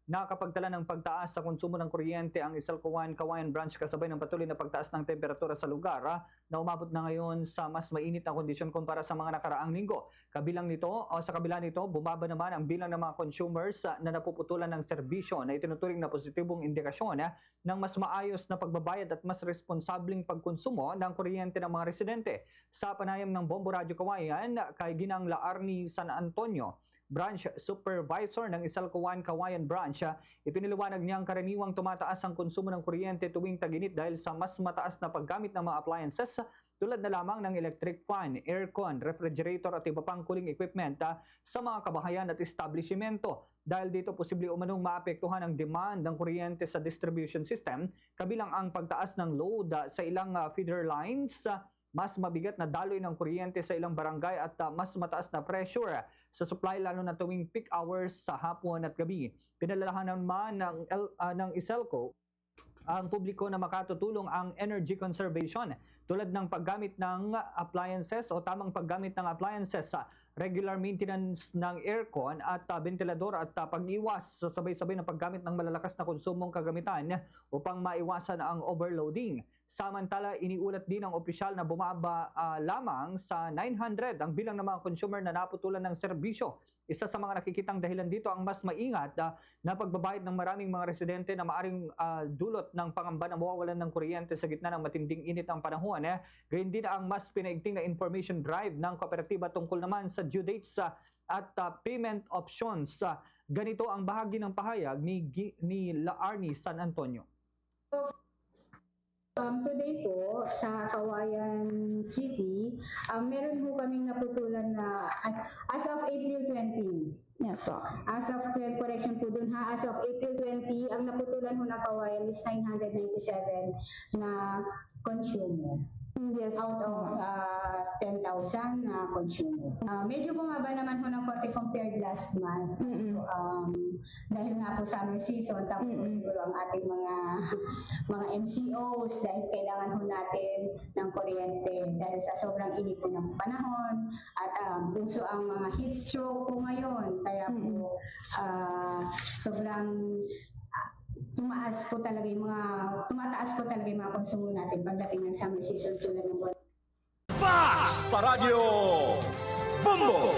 Nakapagtala ng pagtaas sa konsumo ng kuryente ang Isalco 1 Kawayan Branch kasabay ng patuloy na pagtaas ng temperatura sa lugar na umabot na ngayon sa mas mainit na kondisyon kumpara sa mga nakaraang linggo. Sa kabila nito, bumaba naman ang bilang ng mga consumers na napuputulan ng serbisyo na itinuturing na positibong indikasyon ng mas maayos na pagbabayad at mas responsabling pagkonsumo ng kuryente ng mga residente. Sa panayam ng Bombo Radio Kawayan kay Ginang Laarni San Antonio, Branch Supervisor ng Isalco 1 Kawayan Branch, ipiniliwanag niyang karaniwang tumataas ang konsumo ng kuryente tuwing tag-init dahil sa mas mataas na paggamit ng mga appliances tulad na lamang ng electric fan, aircon, refrigerator at iba pang cooling equipment sa mga kabahayan at establishmento. Dahil dito posible umanong maapektuhan ang demand ng kuryente sa distribution system, kabilang ang pagtaas ng load sa ilang feeder lines, mas mabigat na daloy ng kuryente sa ilang barangay at mas mataas na pressure sa supply lalo na tuwing peak hours sa hapon at gabi. Pinalalahanan naman ng Isalco ang publiko na makatutulong ang energy conservation tulad ng paggamit ng appliances o tamang paggamit ng appliances sa regular maintenance ng aircon at ventilador at pag-iwas sa sabay-sabay na paggamit ng malalakas na konsumong kagamitan upang maiwasan ang overloading. Samantala, iniulat din ng opisyal na bumaba lamang sa 900 ang bilang ng mga consumer na naputulan ng serbisyo. Isa sa mga nakikitang dahilan dito ang mas maingat na pagbabayad ng maraming mga residente na maaring dulot ng pangamba na mawawalan ng kuryente sa gitna ng matinding init ng panahon. Gayun din ang mas pinaigting na information drive ng kooperatiba tungkol naman sa due dates at payment options. Ganito ang bahagi ng pahayag ni Laarni San Antonio. Today po, sa Kawayan City, meron po kaming naputulan na as of April 20. Yes, so. As of correction po dun ha, as of April 20, ang naputulan po ng Kawayan is 997 na consumer. Yes. Out of 10,000 na consumer. Medyo bumaba naman po ng konti compared last month. Dahil nga po summer season, tapos po siguro ang ating mga MCOs dahil kailangan po natin ng kuryente dahil sa sobrang init po ng panahon at uso ang mga heat stroke po ngayon. Kaya po sobrang tumataas po talaga yung mga konsumo natin pagdating ng summer season tulad ng buwan. Fast sa Radyo Bombo!